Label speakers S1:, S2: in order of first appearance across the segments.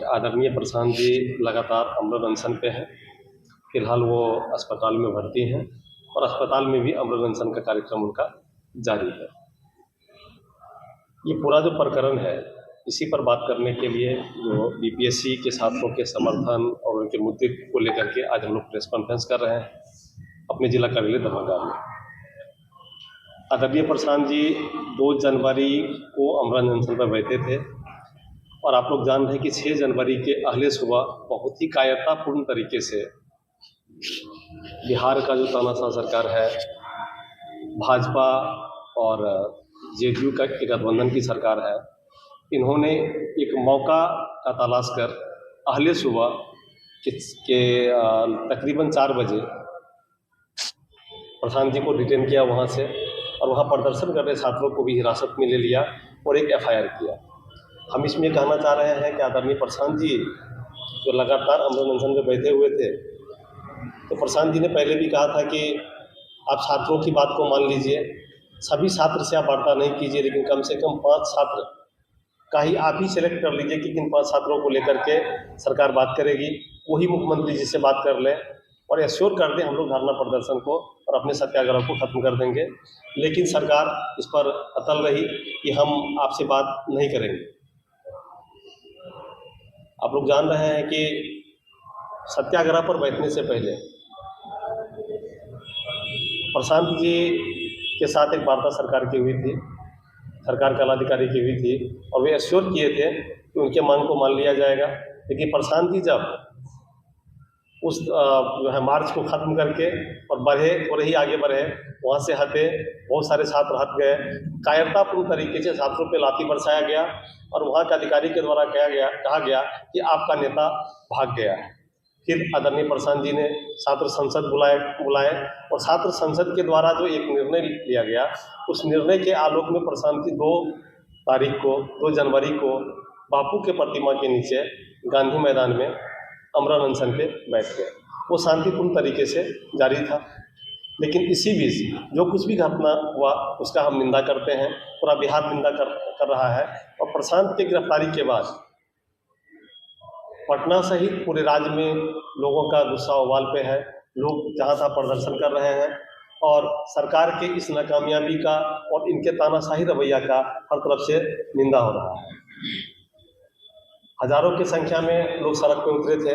S1: आदरणीय प्रशांत जी लगातार अमृत अनशन पे हैं। फिलहाल वो अस्पताल में भर्ती हैं और अस्पताल में भी अमृत अनशन का कार्यक्रम उनका जारी है। ये पूरा जो प्रकरण है, इसी पर बात करने के लिए जो बीपीएससी के छात्रों के समर्थन और उनके मुद्दे को लेकर के आज हम लोग प्रेस कॉन्फ्रेंस कर रहे हैं अपने जिला कार्यालय दरभंगा में। आदरणीय प्रशांत जी 2 जनवरी को अमृत अनशन पर बैठे थे और आप लोग जान रहे हैं कि 6 जनवरी के अगले सुबह बहुत ही कायरतापूर्ण तरीके से बिहार का जो तानाशाह सरकार है, भाजपा और जेडीयू का गठबंधन की सरकार है, इन्होंने एक मौका का तलाश कर अगले सुबह के तकरीबन 4 बजे प्रशांत जी को डिटेन किया वहाँ से और वहाँ प्रदर्शन कर रहे छात्रों को भी हिरासत में ले लिया और एक एफआईआर किया। हम इसमें कहना चाह रहे हैं कि आदरणीय प्रशांत जी जो लगातार अमृत अनशन में बैठे हुए थे, तो प्रशांत जी ने पहले भी कहा था कि आप छात्रों की बात को मान लीजिए, सभी छात्र से आप वार्ता नहीं कीजिए, लेकिन कम से कम 5 छात्र का ही आप ही सिलेक्ट कर लीजिए कि किन 5 छात्रों को लेकर के सरकार बात करेगी, वही मुख्यमंत्री जी से बात कर लें और एश्योर कर दें हम लोग धरना प्रदर्शन को और अपने सत्याग्रह को खत्म कर देंगे। लेकिन सरकार इस पर अटल रही कि हम आपसे बात नहीं करेंगे। आप लोग जान रहे हैं कि सत्याग्रह पर बैठने से पहले प्रशांत जी के साथ एक वार्ता सरकार की हुई थी, सरकार कलाधिकारी की हुई थी और वे एश्योर किए थे कि उनके मांग को मान लिया जाएगा। लेकिन प्रशांत जी जब उस जो है मार्च को ख़त्म करके और बढ़े, थोड़े ही आगे बढ़े, वहाँ से हटे, बहुत सारे छात्र हट गए, कायरतापूर्ण तरीके से छात्रों पे लाठी बरसाया गया और वहाँ के अधिकारी के द्वारा कहा गया कि आपका नेता भाग गया है। फिर आदरणीय प्रशांत जी ने छात्र संसद बुलाए और छात्र संसद के द्वारा जो एक निर्णय लिया गया, उस निर्णय के आलोक में प्रशांत जी 2 जनवरी को बापू के प्रतिमा के नीचे गांधी मैदान में अमृत अनशन पे बैठ गए। वो शांतिपूर्ण तरीके से जारी था, लेकिन इसी बीच जो कुछ भी घटना हुआ उसका हम निंदा करते हैं, पूरा बिहार निंदा कर रहा है। और प्रशांत की गिरफ्तारी के बाद पटना सहित पूरे राज्य में लोगों का गुस्सा उबाल पे है, लोग जहाँ तहाँ प्रदर्शन कर रहे हैं और सरकार के इस नाकामयाबी का और इनके तानाशाही रवैया का हर तरफ से निंदा हो रहा है। हजारों की संख्या में लोग सड़क पर उतरे थे।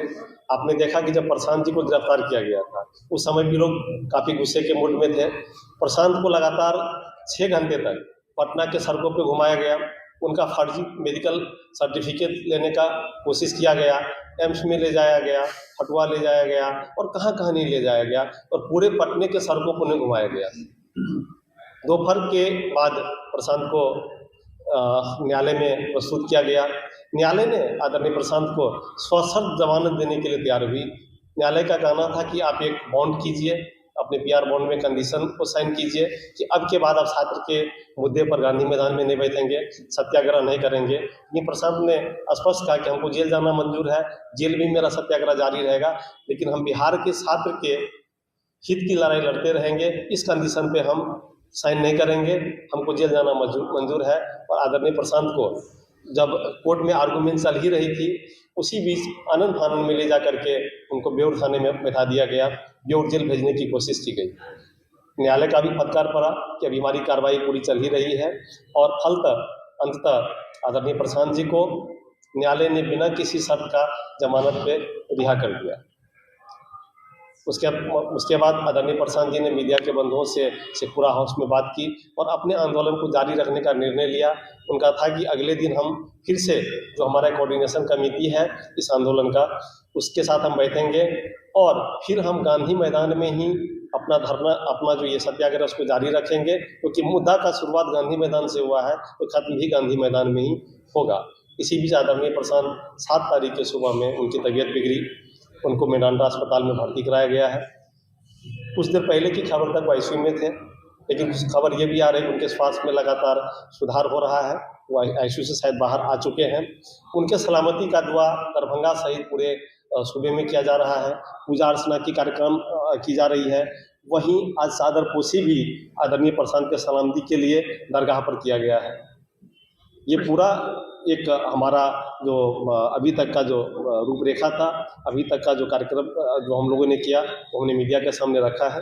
S1: आपने देखा कि जब प्रशांत जी को गिरफ्तार किया गया था, उस समय भी लोग काफ़ी गुस्से के मूड में थे। प्रशांत को लगातार 6 घंटे तक पटना के सड़कों पर घुमाया गया, उनका फर्जी मेडिकल सर्टिफिकेट लेने का कोशिश किया गया, एम्स में ले जाया गया, हटवा ले जाया गया और कहाँ कहाँ नहीं ले जाया गया और पूरे पटने के सड़कों को नहीं घुमाया गया। दोपहर के बाद प्रशांत को न्यायालय में प्रस्तुत किया गया। न्यायालय ने आदरणीय प्रशांत को सशर्त जमानत देने के लिए तैयार हुई। न्यायालय का कहना था कि आप एक बॉन्ड कीजिए, अपने पीआर बॉन्ड में कंडीशन को साइन कीजिए कि अब के बाद आप छात्र के मुद्दे पर गांधी मैदान में नहीं बैठेंगे, सत्याग्रह नहीं करेंगे। ये प्रशांत ने स्पष्ट कहा कि हमको जेल जाना मंजूर है, जेल में मेरा सत्याग्रह जारी रहेगा, लेकिन हम बिहार के छात्र के हित की लड़ाई लड़ते रहेंगे, इस कंडीशन पे हम साइन नहीं करेंगे, हमको जेल जाना मंजूर है। और आदरणीय प्रशांत को जब कोर्ट में आर्गूमेंट चल ही रही थी, उसी बीच आनंद फानंद में ले जा करके उनको बेउर थाने में बैठा दिया गया, बेउर जेल भेजने की कोशिश की गई। न्यायालय का भी फटकार पड़ा कि अभी हमारी कार्रवाई पूरी चल ही रही है और फलतः अंततः आदरणीय प्रशांत जी को न्यायालय ने बिना किसी शर्त का जमानत पे रिहा कर दिया। उसके बाद आदरणीय प्रशांत जी ने मीडिया के बंधुओं से शेखपुरा हाउस में बात की और अपने आंदोलन को जारी रखने का निर्णय लिया। उनका था कि अगले दिन हम फिर से जो हमारा कोऑर्डिनेशन कमेटी है इस आंदोलन का, उसके साथ हम बैठेंगे और फिर हम गांधी मैदान में ही अपना धरना, अपना जो ये सत्याग्रह उसको जारी रखेंगे, क्योंकि मुद्दा का शुरुआत गांधी मैदान से हुआ है तो खत्म भी गांधी मैदान में ही होगा। इसी बीच आदरणीय प्रशांत 7 तारीख के सुबह में उनकी तबीयत बिगड़ी, उनको मेदांता अस्पताल में भर्ती कराया गया है। कुछ देर पहले की खबर तक वो आईसीयू में थे, लेकिन कुछ खबर ये भी आ रही है कि उनके स्वास्थ्य में लगातार सुधार हो रहा है, वो आईसीयू से शायद बाहर आ चुके हैं। उनके सलामती का दुआ दरभंगा सहित पूरे सूबे में किया जा रहा है, पूजा अर्चना की कार्यक्रम की जा रही है। वहीं आज सादर पोशी भी आदरणीय प्रशांत के सलामती के लिए दरगाह पर किया गया है। ये पूरा एक हमारा जो अभी तक का जो रूपरेखा था, अभी तक का जो कार्यक्रम जो हम लोगों ने किया, वो हमने मीडिया के सामने रखा है।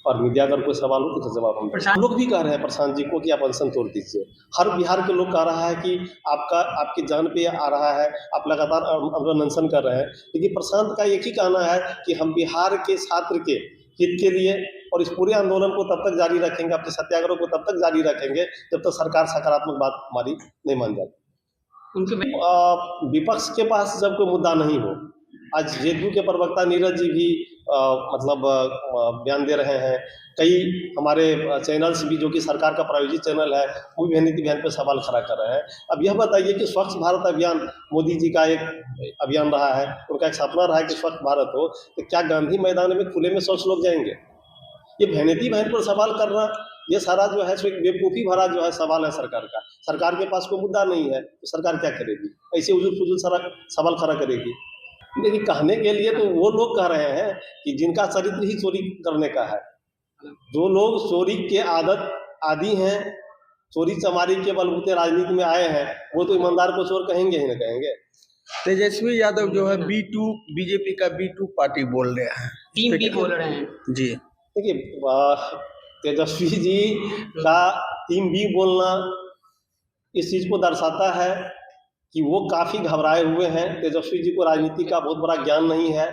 S1: और मीडिया अगर कोई सवाल हो तो जवाब हम लोग भी कह रहे हैं प्रशांत जी को कि आप अनशन तोड़ दीजिए। हर बिहार के लोग कह रहा है कि आपकी जान पे आ रहा है, आप लगातार अनशन कर रहे हैं। लेकिन प्रशांत का एक ही कहना है कि हम बिहार के छात्र के हित के लिए और इस पूरे आंदोलन को तब तक जारी रखेंगे, अपने सत्याग्रह को तब तक जारी रखेंगे जब तक सरकार सकारात्मक बात हमारी नहीं मान जाती। उनके विपक्ष के पास जब कोई मुद्दा नहीं हो, आज जेडीयू के प्रवक्ता नीरज जी भी बयान दे रहे हैं। कई हमारे चैनल्स भी जो कि सरकार का प्रायोजित चैनल है, वो भी नीति बयान पर सवाल खड़ा कर रहे हैं। अब यह बताइए कि स्वच्छ भारत अभियान मोदी जी का एक अभियान रहा है, उनका एक सपना रहा है कि स्वच्छ भारत हो, तो क्या गांधी मैदान में खुले में शौच लोग जाएंगे? ये वैनिटी बहन पर सवाल करना, ये सारा जो है सो एक बेवकूफ़ी भरा जो है सवाल है सरकार का। सरकार के पास कोई मुद्दा नहीं है तो सरकार क्या करेगी? ऐसे उजुल फुजुल सारा सवाल खड़ा करेगी। लेकिन कहने के लिए तो वो लोग कह रहे हैं कि जिनका चरित्र ही चोरी करने का है, जो लोग चोरी के आदी हैं, चोरी चमारी के बलबूते राजनीति में आए हैं, वो तो ईमानदार को चोर कहेंगे ही ना कहेंगे।
S2: तेजस्वी यादव जो है B2 बीजेपी का B2 पार्टी बोल रहे हैं,
S3: टीम बी बोल रहे हैं
S2: जी।
S1: देखिए तेजस्वी जी का टीम बी बोलना इस चीज़ को दर्शाता है कि वो काफ़ी घबराए हुए हैं। तेजस्वी जी को राजनीति का बहुत बड़ा ज्ञान नहीं है,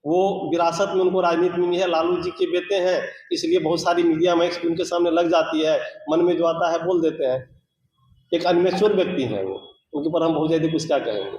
S1: वो विरासत में उनको राजनीति में नहीं है, लालू जी के बेटे हैं, इसलिए बहुत सारी मीडिया मैक्स उनके सामने लग जाती है, मन में जो आता है बोल देते हैं। एक अनमेच्योर व्यक्ति हैं वो, उनके ऊपर हम बहुत ज़्यादा कुछ क्या कहेंगे।